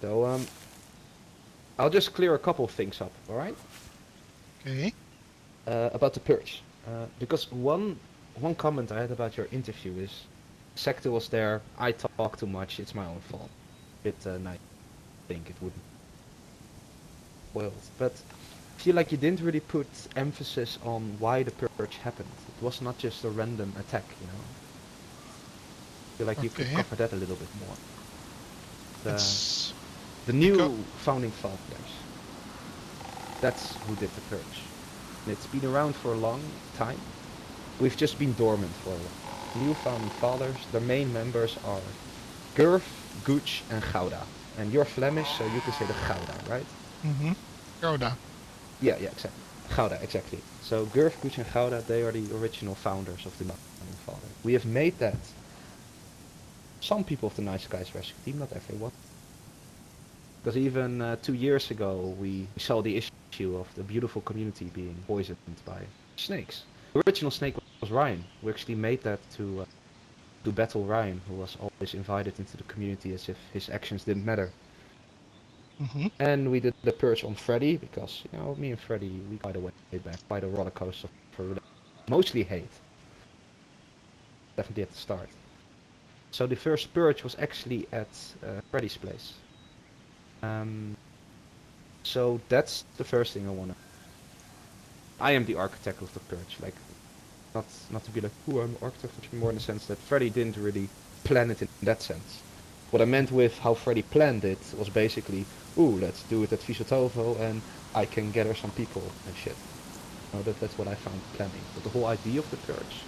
So I'll just clear a couple of things up, all right? Okay. About the purge, because one comment I had about your interview is, Sector was there. I talk too much. It's my own fault. I think it wouldn't spoil it, but I feel like you didn't really put emphasis on why the purge happened. It was not just a random attack, you know. I feel like you could Okay. cover that a little bit more. It's The because new founding fathers. That's who did the purge. And it's been around for a long time. We've just been dormant for a while. New founding fathers, their main members are Girth, Gooch, and Gouda. And you're Flemish, so you can say the Gouda, right? Gouda. Yeah, exactly. Gouda, exactly. So Girth, Gooch, and Gouda, they are the original founders of the founding fathers. We have made that some people of the Nice Guys Rescue Team, not everyone. Because even 2 years ago, we saw the issue of the beautiful community being poisoned by snakes. The original snake was Ryan. We actually made that to battle Ryan, who was always invited into the community as if his actions didn't matter. And we did the purge on Freddy, because, you know, me and Freddy, we quite a way back, quite a roller coaster for mostly hate. Definitely at the start. So the first purge was actually at Freddy's place. So that's the first thing I wanna. I am the architect of the purge, like not to be like, oh, I'm the architect, but more in the sense that Freddy didn't really plan it in that sense. What I meant with how Freddy planned it was basically, ooh, let's do it at Visotovo and I can gather some people and shit. No, that's what I found planning. But the whole idea of the purge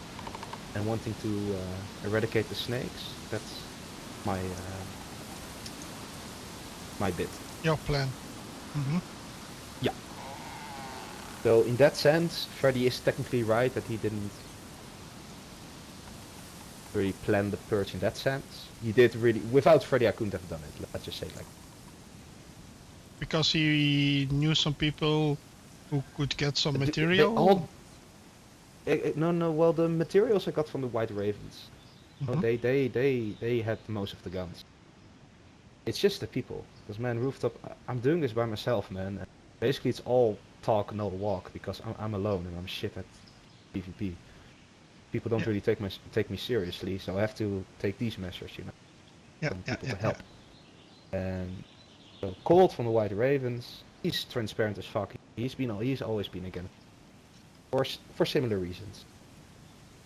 and wanting to eradicate the snakes, that's my my bit. Your plan. Yeah. So in that sense, Freddy is technically right that he didn't really plan the purge in that sense. He did really, without Freddy I couldn't have done it, let's just say it like. Because he knew some people who could get some They material. all, no, well, the materials I got from the White Ravens. No, they had most of the guns. It's just the people. Because man, Rooftop, I'm doing this by myself, man. And basically it's all talk, no walk, because I'm alone and I'm shit at PvP. People don't Yeah. really take me seriously, so I have to take these measures, you know, from people to help. And so Colt from the White Ravens, he's transparent as fuck. He's always been against, for similar reasons.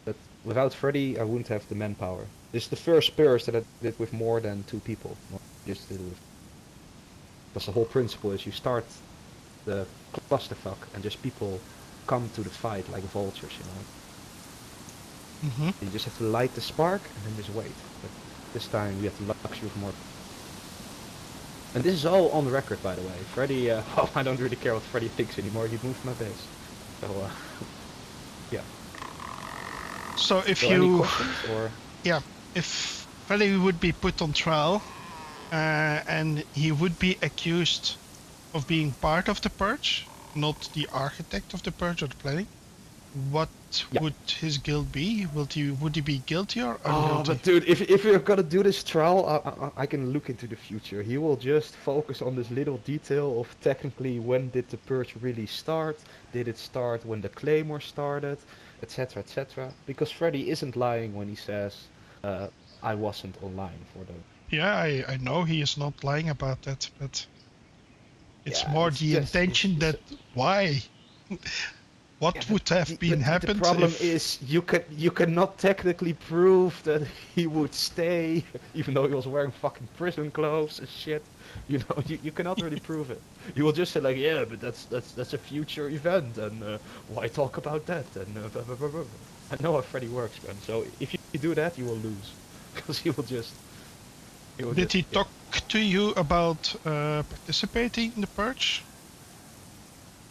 But without Freddy, I wouldn't have the manpower. This is the first purge that I did with more than 2 people. Not just did it with. Because the whole principle is you start the clusterfuck and just people come to the fight like vultures, you know. You just have to light the spark and then just wait. But this time we have the luxury of more. And this is all on the record, by the way. Freddy, oh, I don't really care what Freddy thinks anymore. He moved my base. So, yeah. So if so any questions, or? Yeah, if Freddy would be put on trial, and he would be accused of being part of the purge, not the architect of the purge or the planning, what would his guilt be? Would he be guilty or unguilty? Oh, but dude, if you're gonna do this trial, I can look into the future. He will just focus on this little detail of technically when did the purge really start? Did it start when the Claymore started? Etc. etc. Because Freddy isn't lying when he says, I wasn't online for the. Yeah, I know he is not lying about that, but it's Yeah, more it's the just intention that why. What yeah, would have been but the happened problem if... is you cannot technically prove that he would stay, even though he was wearing fucking prison clothes and shit. You know, you cannot really prove it. You will just say like, yeah, but that's a future event, and why talk about that? And blah, blah, blah, blah. I know how Freddy works, man. So if you do that, you will lose, because he will just. Did he talk to you about participating in the purge?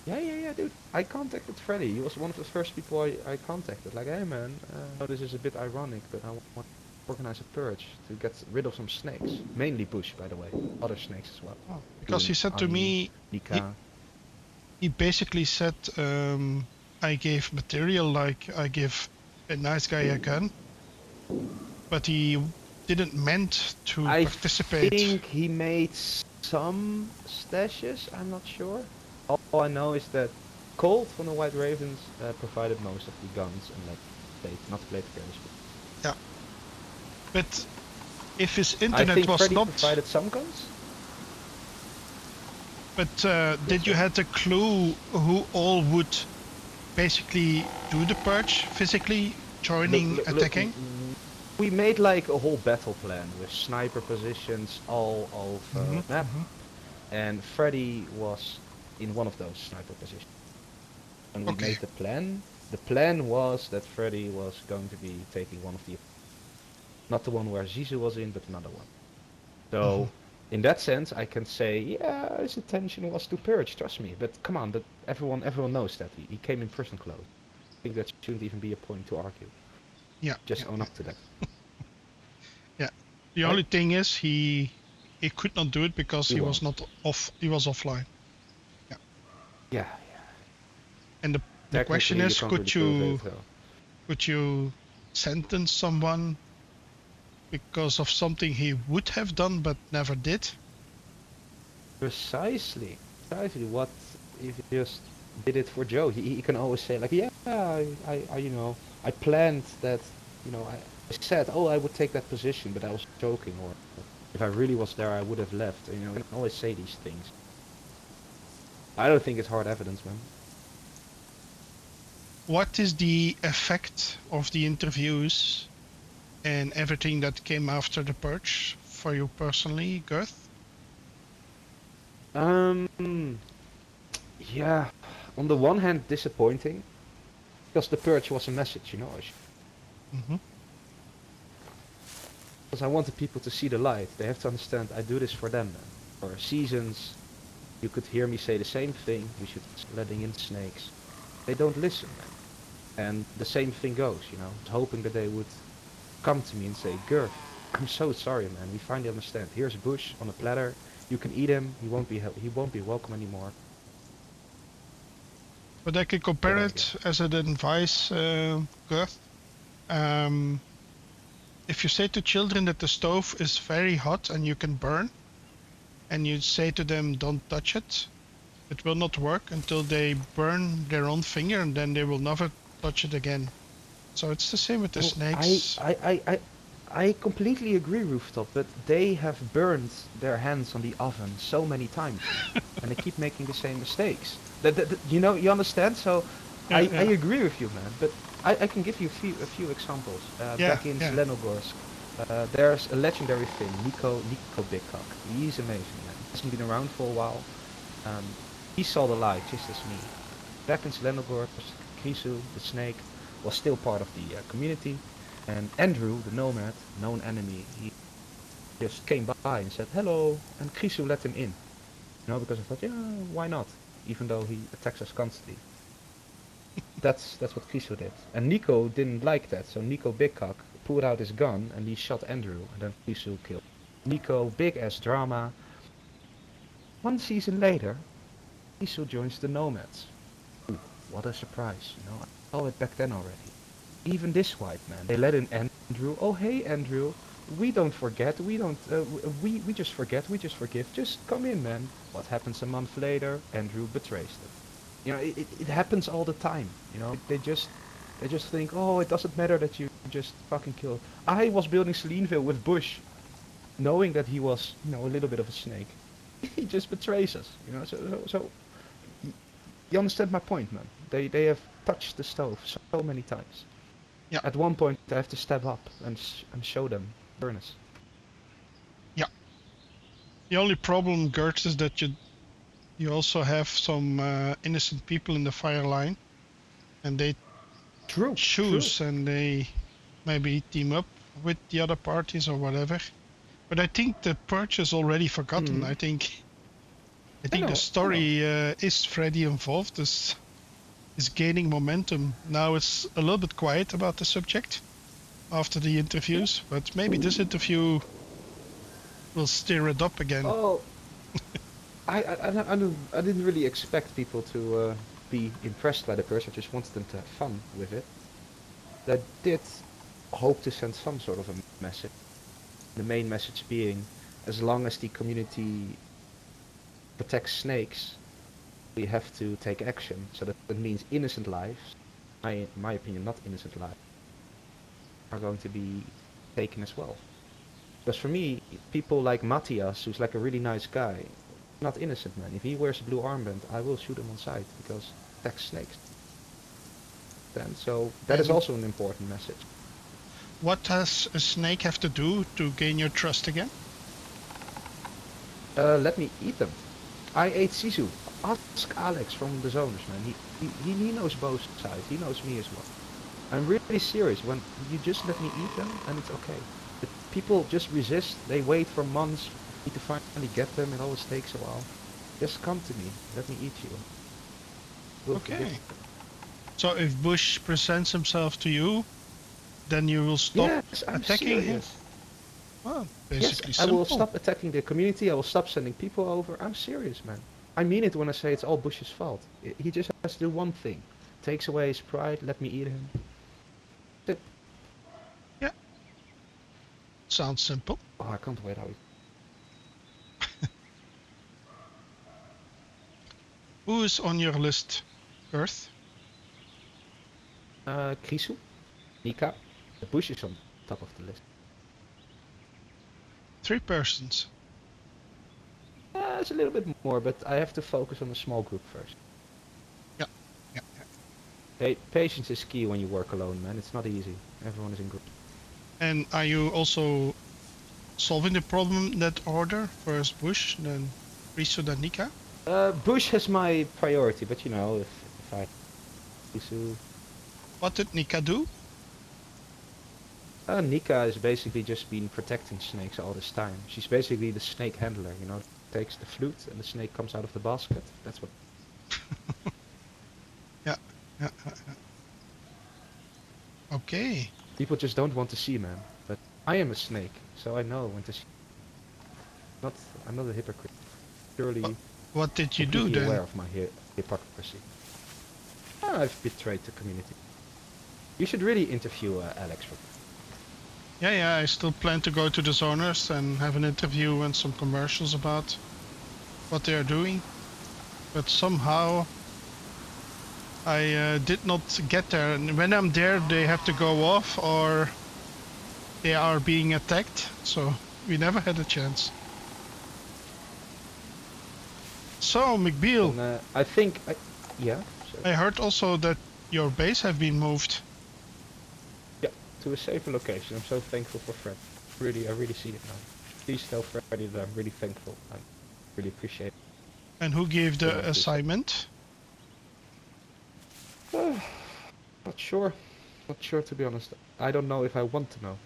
Yeah, dude. I contacted Freddy. He was one of the first people I contacted. Like, hey man, this is a bit ironic, but I want to organize a purge to get rid of some snakes. Mainly bush, by the way. Other snakes as well. Oh, because he said to me, he basically said, I gave material like I give a nice guy a gun, but he didn't meant to participate. I think he made some stashes, I'm not sure. All I know is that Colt from the White Ravens provided most of the guns and like not plate carriers. Yeah. But if his I internet think was Freddy not... provided some guns. But did you have a clue who all would basically do the purge physically, joining, attacking? We made like a whole battle plan with sniper positions all over map, and Freddy was in one of those sniper positions. When we made the plan was that Freddy was going to be taking one of the, not the one where Zizou was in, but another one. So in that sense, I can say, yeah, his intention was to purge. Trust me. But come on, everyone knows that he came in prison clothes. I think that shouldn't even be a point to argue. Yeah. Just own up to that. Yeah. The only thing is he could not do it because he was not off. He was offline. Yeah. Yeah. And the question is, could you sentence someone because of something he would have done but never did? Precisely. What if he just did it for Joe? He can always say like, yeah, I planned that, I said, oh, I would take that position, but I was joking, or if I really was there, I would have left. You can always say these things. I don't think it's hard evidence, man. What is the effect of the interviews and everything that came after the purge for you personally, Girth? Yeah, on the one hand, disappointing, because the purge was a message, Because I wanted people to see the light. They have to understand I do this for them, man. For seasons, you could hear me say the same thing. We should letting in snakes. They don't listen, man. And the same thing goes, hoping that they would come to me and say, Girth, I'm so sorry, man. We finally understand. Here's Bush on a platter. You can eat him. He won't be welcome anymore. But I can compare it as an advice, Girth. If you say to children that the stove is very hot and you can burn, and you say to them, don't touch it, it will not work until they burn their own finger, and then they will never touch it again. So it's the same with the snakes. I completely agree, Rooftop, but they have burned their hands on the oven so many times, and they keep making the same mistakes. You understand? So I agree with you, man. But I can give you a few examples. Back in Zelenogorsk, there's a legendary thing, Nico Big Cock. He's amazing, man. Hasn't been around for a while. He saw the light just as me. Back in Zelenogorsk, Krisu, the snake, was still part of the community. And Andrew, the nomad, known enemy, he just came by and said hello, and Krisu let him in. Because I thought, yeah, why not? Even though he attacks us constantly. That's what Krisu did. And Nico didn't like that, so Nico Bigcock pulled out his gun and he shot Andrew, and then Krisu killed Nico. Big ass drama. One season later, Krisu joins the nomads. Ooh, what a surprise, I saw it back then already. Even this white man, they let in Andrew. Oh hey Andrew, we don't forget, we just forget, we just forgive. Just come in, man. What happens a month later? Andrew betrays them. It happens all the time. They just think, oh, it doesn't matter that you just fucking kill. I was building Seleneville with Bush, knowing that he was, a little bit of a snake. He just betrays us. So you understand my point, man. They have touched the stove so many times. Yeah. At one point, I have to step up and show them furnace. Yeah. The only problem, Girth, is that you also have some innocent people in the fire line, and they choose and they maybe team up with the other parties or whatever. But I think the purge is already forgotten. I think the story is Freddy involved. Is gaining momentum. Now it's a little bit quiet about the subject after the interviews, but maybe this interview will stir it up again. Oh, I didn't really expect people to be impressed by the purge. I just wanted them to have fun with it. I did hope to send some sort of a message. The main message being, as long as the community protect snakes, we have to take action. So that means innocent lives, in my opinion, not innocent lives, are going to be taken as well. Because for me, people like Matthias, who's like a really nice guy, not innocent, man. If he wears a blue armband, I will shoot him on sight because it protects snakes. Then, so that is also an important message. What does a snake have to do to gain your trust again? Let me eat them. I ate Sisu. Ask Alex from the zoners, man. He knows both sides. He knows me as well. I'm really serious. When you just let me eat them, and it's okay. But people just resist. They wait for months to finally get them. It always takes a while. Just come to me. Let me eat you. We'll okay. So if Bush presents himself to you, then you will stop attacking him? Well, basically yes, simple. I will stop attacking the community. I will stop sending people over. I'm serious, man. I mean it when I say it's all Bush's fault. He just has to do one thing. Takes away his pride, let me eat him. That's it. Yeah. Sounds simple. Oh, I can't wait how he... Who is on your list, Girth? Krisu, Nika. The Bush is on top of the list. 3 persons. It's a little bit more, but I have to focus on a small group first. Yeah. Hey, patience is key when you work alone, man. It's not easy. Everyone is in group. And are you also solving the problem in that order? First Bush, then Risu, then Nika? Bush has my priority, but you know, if I... Krisu... What did Nika do? Nika has basically just been protecting snakes all this time. She's basically the snake handler, you know. Takes the flute and the snake comes out of the basket. That's what... Yeah. Okay. People just don't want to see, man. But I am a snake, so I know when to see. I'm not a hypocrite. Purely... What did you do then? Aware of my hypocrisy. I've betrayed the community. You should really interview Alex. Yeah, I still plan to go to the zoners and have an interview and some commercials about what they are doing. But somehow I did not get there. And when I'm there, they have to go off or they are being attacked. So we never had a chance. So, McBeal. And, I think... yeah? I heard also that your base have been moved. Yeah, to a safer location. I'm so thankful for Fred. I really see it now. Please tell Freddy that I'm really thankful. I really appreciate it. And who gave the assignment? Not sure. Not sure, to be honest. I don't know if I want to know.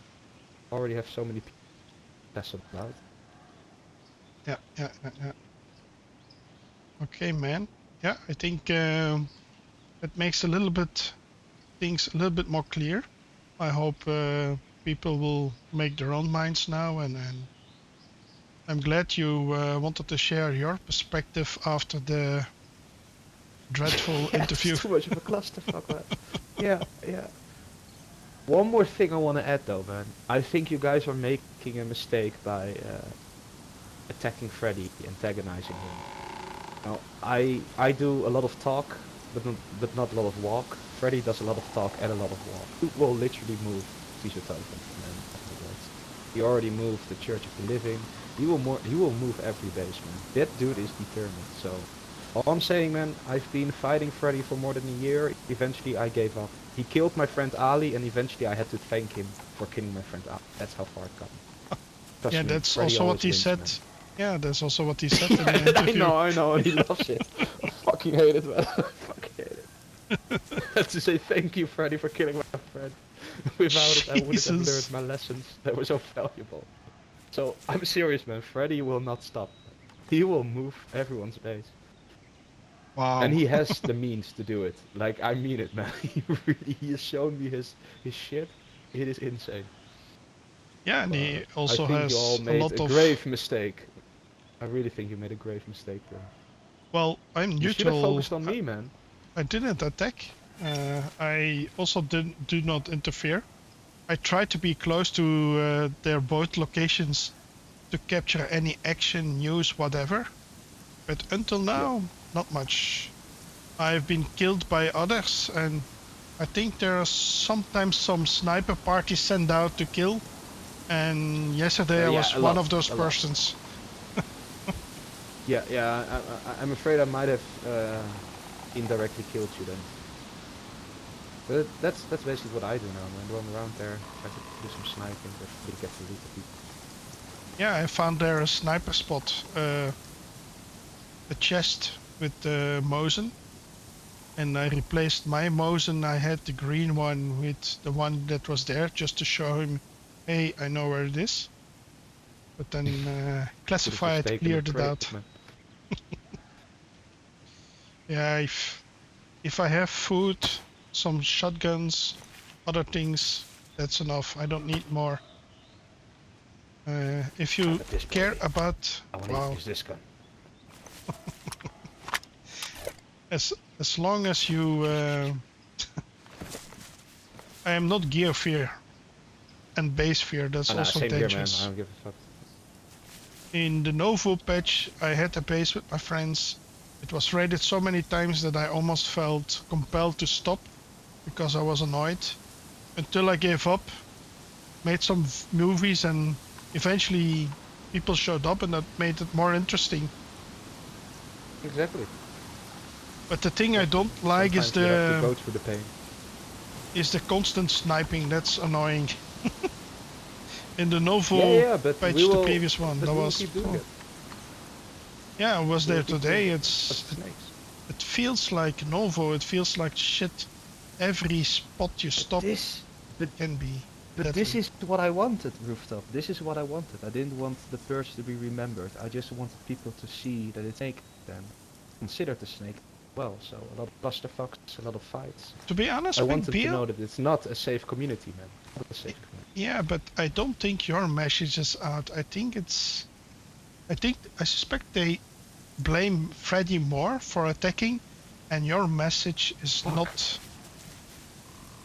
I already have so many people pass about. Yeah. Okay, man. Yeah, I think it makes things a little bit more clear. I hope people will make their own minds now, and I'm glad you wanted to share your perspective after the dreadful interview. It's too much of a clusterfuck, man. Yeah. One more thing I want to add, though, man. I think you guys are making a mistake by attacking Freddy, antagonizing him. Now, I do a lot of talk, but not a lot of walk. Freddy does a lot of talk and a lot of walk. He will literally move Physiotherapy and afterwards. He already moved the Church of the Living. He will move every base, man. That dude is determined. So all I'm saying, man, I've been fighting Freddy for more than a year. Eventually I gave up. He killed my friend Ali, and eventually I had to thank him for killing my friend Ali. That's how far it got. Yeah, that's also what he said. Man. Yeah, that's also what he said in the interview. I know, and he loves it. I fucking hate it, man. I fucking hate it. I have to say thank you, Freddy, for killing my friend. Without it, I wouldn't have learned my lessons. That were so valuable. So, I'm serious, man. Freddy will not stop. He will move everyone's base. Wow. And he has the means to do it. Like, I mean it, man. He has shown me his shit. It is insane. Yeah, and he also I think has you all made a lot of grave mistake. I really think you made a grave mistake there. Well, I'm neutral. You should have focused on me, man. I didn't attack. I also do not interfere. I try to be close to their both locations to capture any action, news, whatever. But until now, not much. I've been killed by others, and I think there are sometimes some sniper parties sent out to kill. And yesterday I was one of those persons. Yeah, I'm afraid I might have indirectly killed you then. But that's basically what I do now, man. Roam around there, try to do some sniping, but really get to loot the people. Yeah, I found there a sniper spot, a chest with the Mosin, and I replaced my Mosin. I had the green one with the one that was there, just to show him, hey, I know where it is. But then classified cleared it out. Yeah, if I have food, some shotguns, other things, that's enough. I don't need more. If you care about, I want to use this gun. as long as you, I am not gear fear and base fear. That's also same dangerous. Here, man. I don't give a fuck. In the Novo patch, I had a base with my friends. It was raided so many times that I almost felt compelled to stop because I was annoyed. Until I gave up, made some movies, and eventually people showed up, and that made it more interesting. Exactly. But the thing I don't like is you have to go through the pain. Is the constant sniping. That's annoying. In the Novo patch, the previous one, that was. Keep doing it. Yeah, I was there today. It feels like Novo. It feels like shit. Every spot you stop can be. But this is what I wanted, Rooftop. This is what I wanted. I didn't want the purge to be remembered. I just wanted people to see that it's snake then. Consider the snake well. So a lot of clusterfucks, a lot of fights. To be honest, I wanted to know that it's not a safe community, man. Not a safe community. Yeah, but I don't think your message is out. I suspect they blame Freddy more for attacking, and your message is not.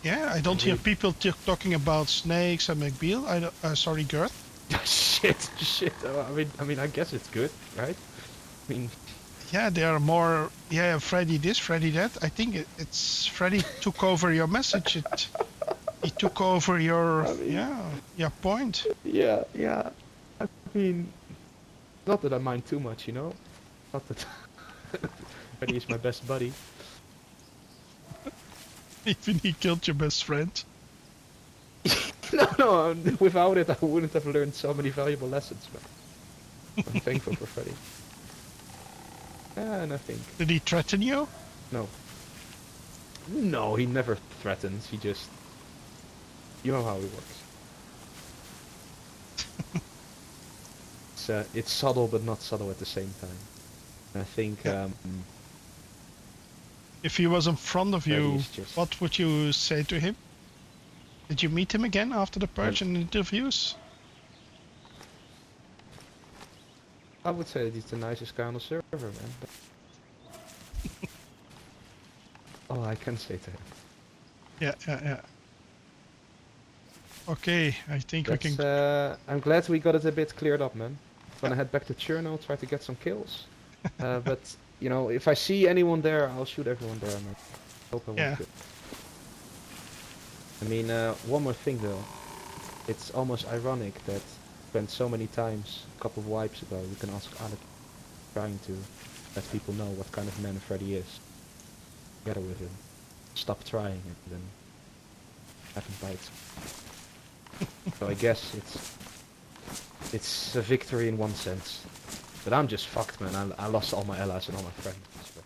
Yeah, I don't hear people talking about snakes and McBeal. Sorry, Girth. shit. I mean, I guess it's good, right? I mean. Yeah, they are more. Yeah, Freddy this, Freddy that. I think it's Freddy took over your message. He took over your your point. Yeah. I mean, not that I mind too much, you know. Not that Freddy is my best buddy. Even he killed your best friend. No, without it I wouldn't have learned so many valuable lessons, man. I'm thankful for Freddy. And I think... Did he threaten you? No. No, he never threatens, he just... You know how he works. It's subtle but not subtle at the same time. And I think... if he was in front of you, what would you say to him? Did you meet him again after the purge and interviews? I would say that he's the nicest guy on the server, man. Oh, I can say to him. Yeah. Okay, I think we can... I'm glad we got it a bit cleared up, man. Gonna head back to Chernarus, try to get some kills. But, you know, if I see anyone there, I'll shoot everyone there, man. Hope I won't kill. I mean, one more thing though. It's almost ironic that spent so many times, a couple of wipes ago, you can ask Alec, trying to let people know what kind of man Freddy is. Together with him. Stop trying and then have him bites. So I guess it's a victory in one sense. But I'm just fucked, man. I lost all my allies and all my friends. So.